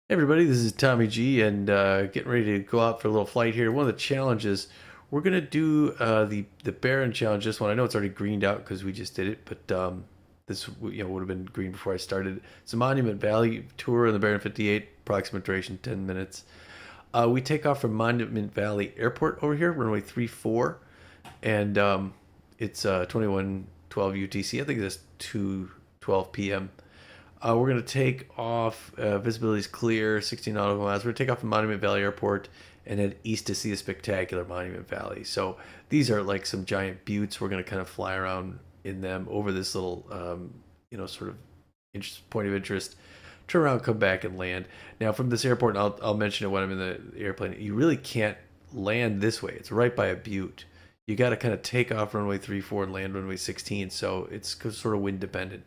Hey everybody, this is Tommy G, and getting ready to go out for a little flight here. One of the challenges we're gonna do the Baron challenge. This one, I know it's already greened out because we just did it, but this would have been green before I started. It's a Monument Valley tour in the Baron 58, approximate duration 10 minutes. We take off from Monument Valley Airport over here, runway 34, and it's 2112 UTC. I think it's 2:12 p.m. We're going to take off. Visibility is clear, 16 nautical miles. We're going to take off from Monument Valley Airport and head east to see the spectacular Monument Valley. So these are like some giant buttes. We're going to kind of fly around in them over this little, sort of point of interest. Turn around, come back, and land. Now, from this airport, and I'll mention it when I'm in the airplane, you really can't land this way. It's right by a butte. You got to kind of take off runway 34 and land runway 16. So it's sort of wind dependent.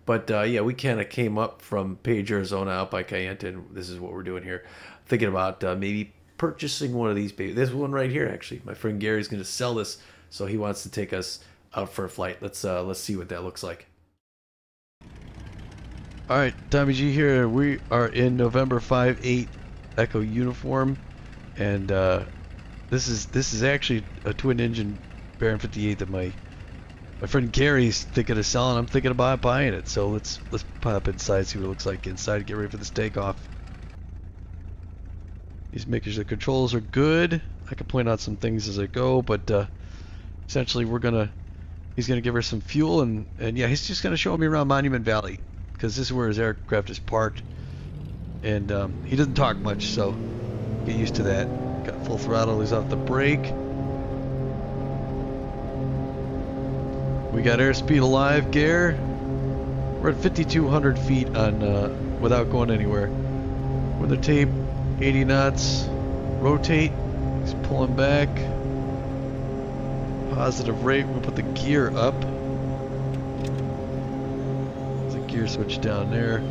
But yeah, we kind of came up from Page, Arizona, out by Kayenta, and this is what we're doing here. Thinking about maybe purchasing one of these babies. This one right here, actually. My friend Gary's going to sell this, so he wants to take us out for a flight. Let's see what that looks like. All right, Tommy G here. We are in November 5-8 Echo uniform, and this is actually a twin engine Baron 58 that my friend Gary's thinking of selling. I'm thinking about buying it. So let's pop inside, see what it looks like inside, get ready for this takeoff. He's making sure the controls are good. I can point out some things as I go, but essentially he's gonna give her some fuel, and yeah, he's just gonna show me around Monument Valley because this is where his aircraft is parked, and he doesn't talk much, so get used to that. Got full throttle. He's off the brake. We got airspeed alive, Gare. We're at 5,200 feet on without going anywhere. With the tape, 80 knots. Rotate. He's pulling back. Positive rate. We'll put the gear up. There's a gear switch down there.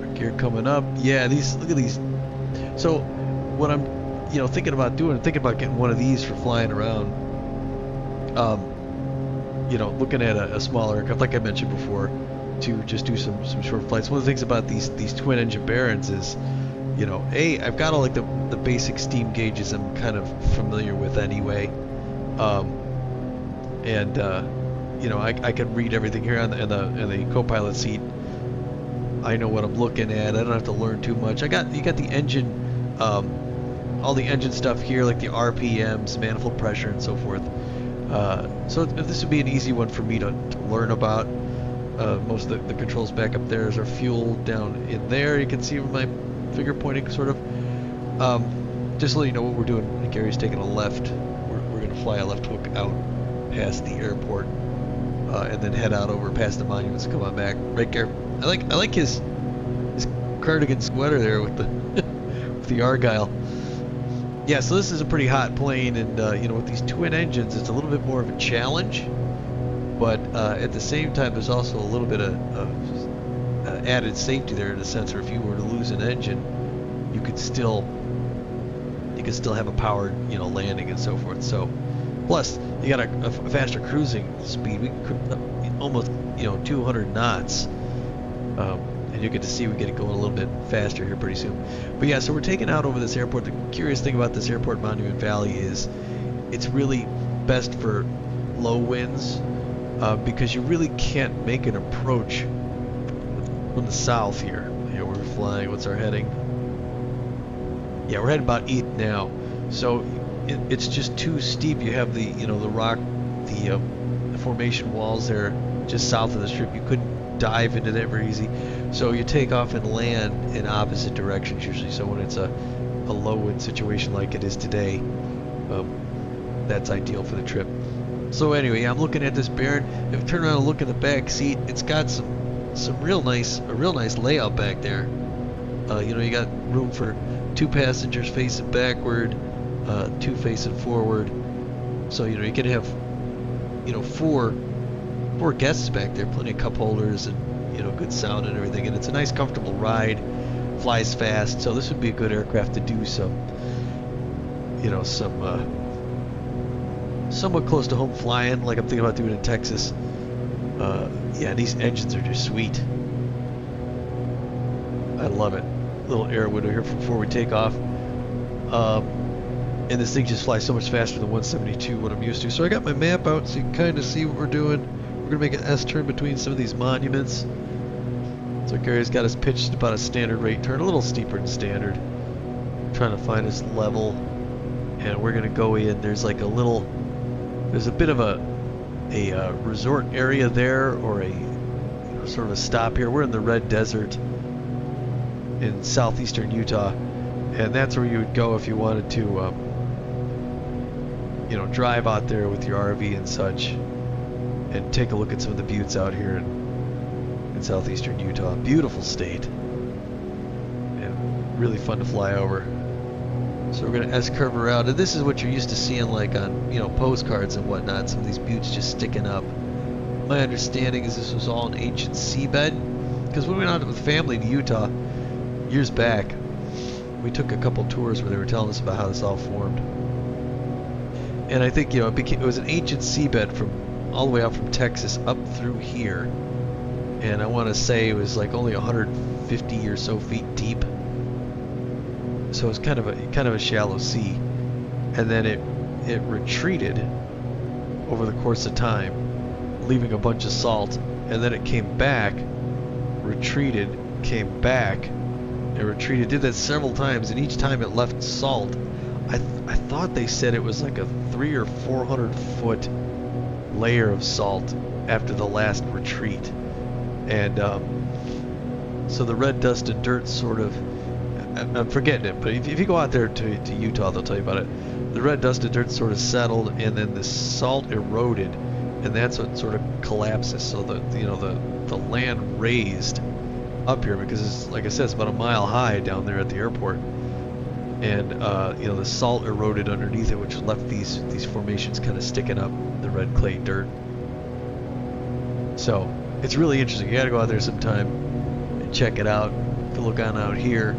Our gear coming up. Yeah, look at these. So, what I'm, thinking about getting one of these for flying around. Looking at a smaller aircraft, like I mentioned before, to just do some short flights. One of the things about these twin engine Barons is, I've got all like the basic steam gauges I'm kind of familiar with anyway, I can read everything here in the co-pilot seat. I know what I'm looking at. I don't have to learn too much. You got the engine, all the engine stuff here, like the RPMs, manifold pressure, and so forth. So this would be an easy one for me to learn about. Most of the controls back up there is our fuel down in there. You can see my finger pointing sort of. Just to let you know what we're doing. Gary's taking a left. We're going to fly a left hook out past the airport and then head out over past the monuments and come on back. Right, Gary? I like his cardigan sweater there with the with the Argyle. Yeah, so this is a pretty hot plane, and with these twin engines, it's a little bit more of a challenge, but at the same time, there's also a little bit of added safety there in the sense where if you were to lose an engine, you could still have a powered landing and so forth. So, plus you got a faster cruising speed. We could almost 200 knots. And you get to see we get it going a little bit faster here pretty soon. But yeah, so we're taking out over this airport. The curious thing about this airport, Monument Valley, is it's really best for low winds because you really can't make an approach from the south here. We're flying. What's our heading? Yeah, we're heading about 8 now. So it's just too steep. You have the the rock, the formation walls there just south of the strip. You couldn't dive into that very easy. So you take off and land in opposite directions usually. So when it's a low wind situation like it is today, that's ideal for the trip. So anyway, I'm looking at this Baron. If I turn around and look in the back seat, it's got a real nice layout back there. You got room for 2 passengers facing backward, 2 facing forward. So you can have 4 guests back there, plenty of cup holders and good sound and everything, and it's a nice comfortable ride, flies fast, so this would be a good aircraft to do some somewhat close to home flying like I'm thinking about doing in Texas. Yeah, these engines are just sweet. I love it. little air window here before we take off. And this thing just flies so much faster than 172, what I'm used to. So I got my map out so you can kind of see what we're doing. We're going to make an S-turn between some of these monuments. So Gary's got us pitched about a standard rate turn, a little steeper than standard. Trying to find us level. And we're going to go in. There's like a little, there's a bit of a resort area there, or a sort of a stop here. We're in the Red Desert in southeastern Utah. And that's where you would go if you wanted to, drive out there with your RV and such, and take a look at some of the buttes out here in southeastern Utah. Beautiful state, and really fun to fly over. So we're going to S-curve around, and this is what you're used to seeing like on postcards and whatnot. Some of these buttes just sticking up. My understanding is this was all an ancient seabed, because when we went out with family to Utah years back, we took a couple tours where they were telling us about how this all formed. And I think, it was an ancient seabed from all the way out from Texas up through here. And I want to say it was like only 150 or so feet deep. So it was kind of a shallow sea. And then it retreated over the course of time, leaving a bunch of salt. And then it came back, retreated, came back, and retreated. Did that several times, and each time it left salt. I thought they said it was like a 300 or 400 foot layer of salt after the last retreat. And so the red dust and dirt sort of, I'm forgetting it, but if you go out there to Utah, they'll tell you about it. The red dust and dirt sort of settled, and then the salt eroded, and that's what sort of collapses. So the land raised up here, because it's, like I said, it's about a mile high down there at the airport. And the salt eroded underneath it, which left these formations kind of sticking up, the red clay dirt. So it's really interesting. You got to go out there sometime and check it out. If you look on out here,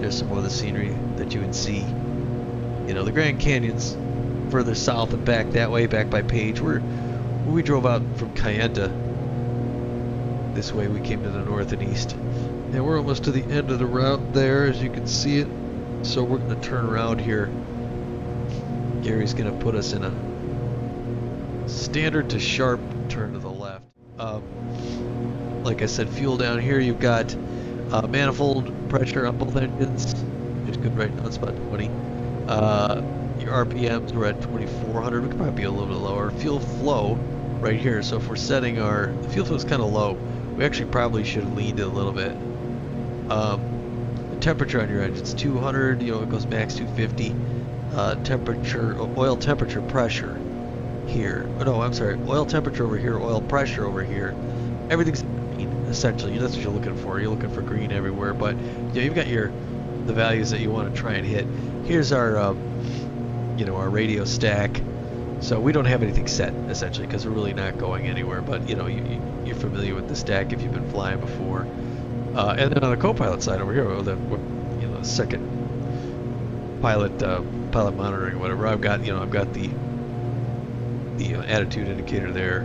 there's some more of the scenery that you would see. The Grand Canyon's further south and back that way, back by Page. We drove out from Kayenta. This way we came to the north and east. And we're almost to the end of the route there, as you can see it. So we're going to turn around here. Gary's going to put us in a standard to sharp turn to the left. Like I said, fuel down here. You've got manifold pressure on both engines. It's good right now. It's about 20. Your RPMs, we're at 2,400. We could probably be a little bit lower. Fuel flow right here. So if we're setting the fuel flow is kind of low. We actually probably should have leaned it a little bit. The temperature on your engine's 200, it goes max 250. Oil temperature pressure here. Oh, no, I'm sorry. Oil temperature over here, oil pressure over here. Everything's green, essentially. That's what you're looking for. You're looking for green everywhere. But you've got the values that you want to try and hit. Here's our, our radio stack. So we don't have anything set, essentially, because we're really not going anywhere. But, you're familiar with the stack if you've been flying before. And then on the co-pilot side over here, the second pilot monitoring, whatever. I've got the attitude indicator there,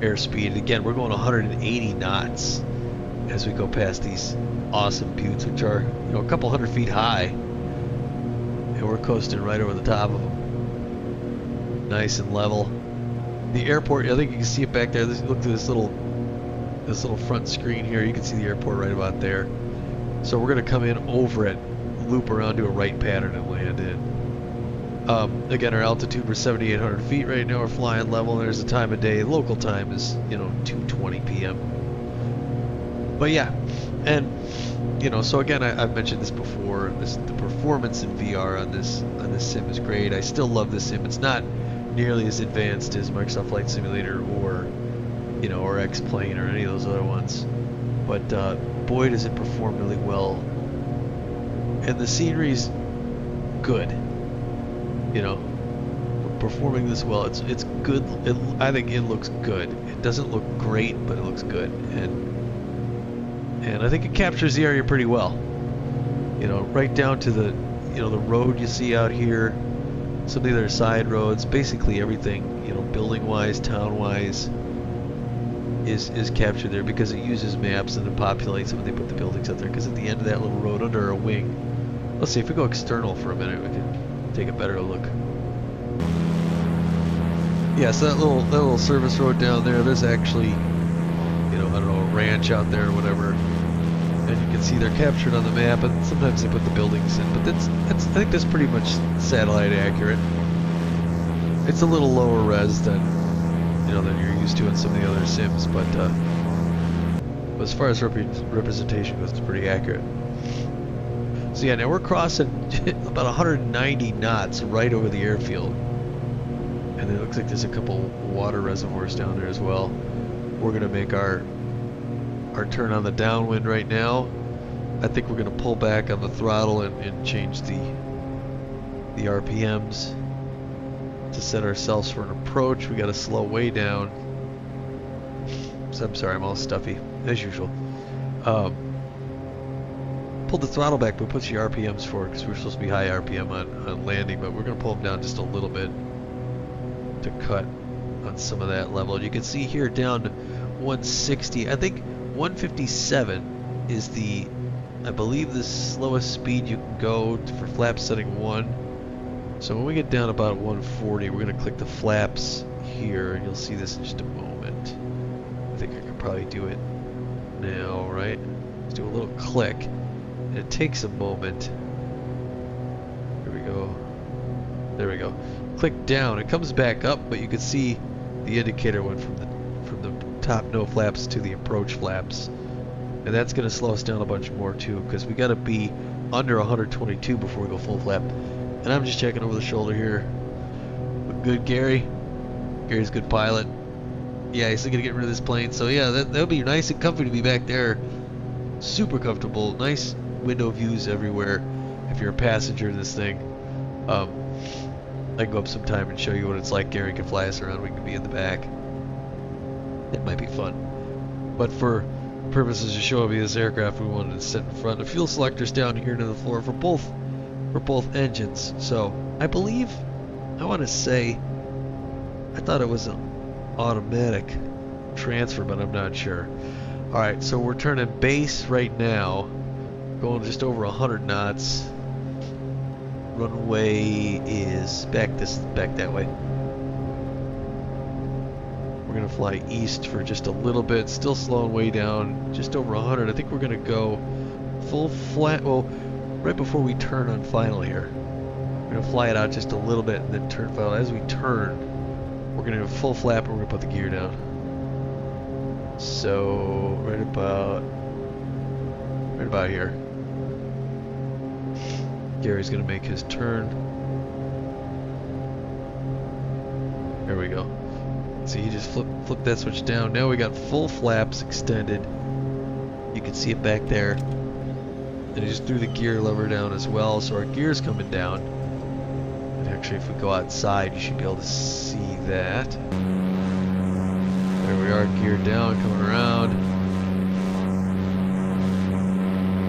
airspeed. Again, we're going 180 knots as we go past these awesome buttes, which are a couple hundred feet high, and we're coasting right over the top of them, nice and level. The airport, I think you can see it back there. Look at this little front screen here. You can see the airport right about there. So we're going to come in over it, loop around, do a right pattern, and land in. Again, our altitude, we're 7,800 feet right now. We're flying level, and there's the time of day. Local time is 2:20 p.m. But yeah, and so again, I've mentioned this before. The performance in VR on this sim is great. I still love this sim. It's not nearly as advanced as Microsoft Flight Simulator or X-Plane or any of those other ones, but boy, does it perform really well. And the scenery's good. Performing this well. It's good. I think it looks good. It doesn't look great, but it looks good, and I think it captures the area pretty well. Right down to the the road you see out here, some of the other side roads, basically everything. Building wise, town wise. is captured there because it uses maps and it populates it when they put the buildings up there. Because at the end of that little road under a wing, let's see if we go external for a minute, we can take a better look. Yeah, so that little service road down there, there's actually, you know, I don't know, a ranch out there or whatever. And you can see they're captured on the map, and sometimes they put the buildings in, but that's I think that's pretty much satellite accurate. It's a little lower res than, you know, than you're used to in some of the other sims, but as far as representation goes, it's pretty accurate. So yeah, now we're crossing about 190 knots right over the airfield, and it looks like there's a couple water reservoirs down there as well. We're gonna make our turn on the downwind right now. I think we're gonna pull back on the throttle and change the RPMs to set ourselves for an approach. We gotta slow way down. So I'm sorry, I'm all stuffy as usual. Pulled the throttle back, but puts the RPMs forward because we're supposed to be high RPM on landing, but we're gonna pull them down just a little bit to cut on some of that level. You can see here down to 160. I think 157 is I believe the slowest speed you can go for flap setting 1. So when we get down about 140, we're going to click the flaps here, and you'll see this in just a moment. I think I can probably do it now, right? Let's do a little click, and it takes a moment. Here we go. There we go. Click down, it comes back up, but you can see the indicator went from the top no flaps to the approach flaps, and that's going to slow us down a bunch more too, because we got to be under 122 before we go full flap. And I'm just checking over the shoulder here. Look good, Gary. Gary's a good pilot. Yeah, he's gonna get rid of this plane. So yeah, that would be nice and comfy to be back there. Super comfortable. Nice window views everywhere. If you're a passenger in this thing, I can go up sometime and show you what it's like. Gary can fly us around. We can be in the back. It might be fun. But for purposes of showing me this aircraft, we wanted to sit in front. The fuel selector's down here to the floor for both engines. So I believe, I want to say, I thought it was an automatic transfer, but I'm not sure. Alright, so we're turning base right now, going just over 100 knots. Runway is back that way. We're gonna fly east for just a little bit, still slowing way down, just over 100. I think we're gonna go full flat, well, right before we turn on final here. We're gonna fly it out just a little bit and then turn final. As we turn, we're gonna do a full flap and we're gonna put the gear down. So right about here. Gary's gonna make his turn. There we go. See, he just flipped that switch down. Now we got full flaps extended. You can see it back there. And he just threw the gear lever down as well, so our gear's coming down. And actually, if we go outside, you should be able to see that. There we are, gear down, coming around.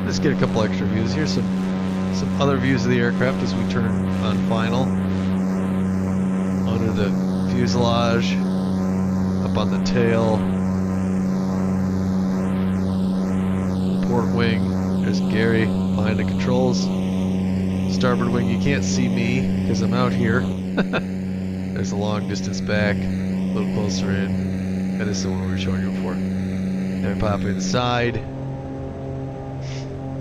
Let's get a couple extra views. Here's some other views of the aircraft as we turn on final. Under the fuselage, up on the tail, port wing. There's Gary behind the controls. Starboard wing, you can't see me because I'm out here. There's a long distance back, a little closer in. And this is the one we were showing you before. Then we pop inside.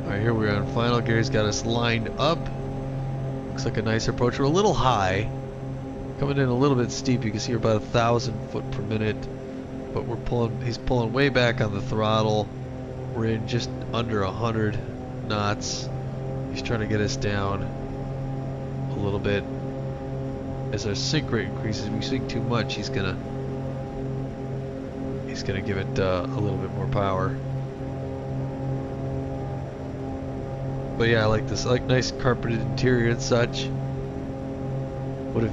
Alright, here we are on final. Gary's got us lined up. Looks like a nice approach. We're a little high. Coming in a little bit steep. You can see we're about 1,000 foot per minute. But he's pulling way back on the throttle. We're in just under 100 knots. He's trying to get us down a little bit. As our sink rate increases, if we sink too much, he's gonna give it a little bit more power. But yeah, I like this. I like nice carpeted interior and such. What a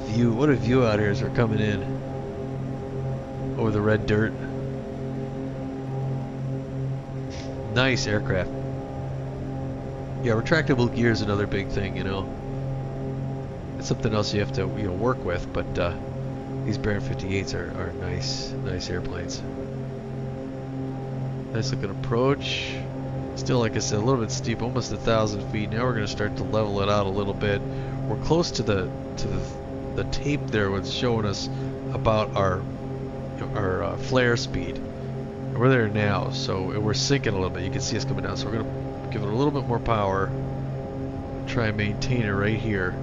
view out here as we're coming in over the red dirt. Nice aircraft. Yeah, retractable gear is another big thing, you know. It's something else you have to, you know, work with, but these Baron 58s are nice airplanes. Nice looking approach. Still, like I said, a little bit steep, almost 1,000 feet. Now we're going to start to level it out a little bit. We're close to the tape there, was showing us about our flare speed. And we're there now, so we're sinking a little bit. You can see us coming down, so we're going to give it a little bit more power. Try and maintain it right here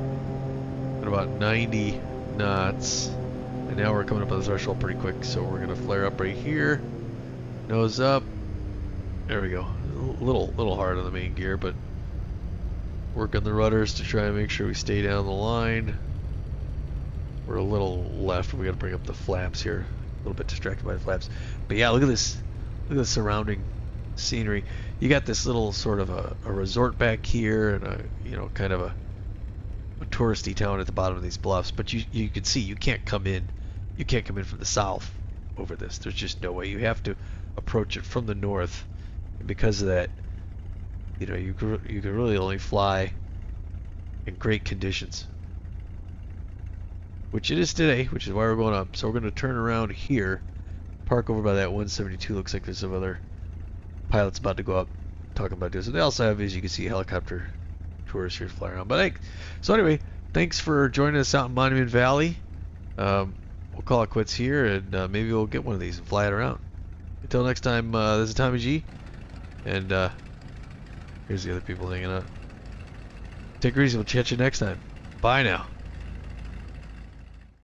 at about 90 knots. And now we're coming up on the threshold pretty quick, so we're going to flare up right here. Nose up. There we go. A little hard on the main gear, but work on the rudders to try and make sure we stay down the line. We're a little left. We got to bring up the flaps here. A little bit distracted by the flaps. But yeah, look at this. Look at the surrounding scenery. You got this little sort of a resort back here, and a kind of a touristy town at the bottom of these bluffs. But you can see you can't come in. You can't come in from the south over this. There's just no way. You have to approach it from the north. And because of that, you could really only fly in great conditions, which it is today, which is why we're going up. So we're going to turn around here, park over by that 172. Looks like there's some other pilots about to go up, talking about this. And they also have, as you can see, helicopter tourists here to fly around. But so anyway, thanks for joining us out in Monument Valley. We'll call it quits here, and maybe we'll get one of these and fly it around. Until next time, this is Tommy G, and here's the other people hanging out. Take it easy. We'll catch you next time. Bye now.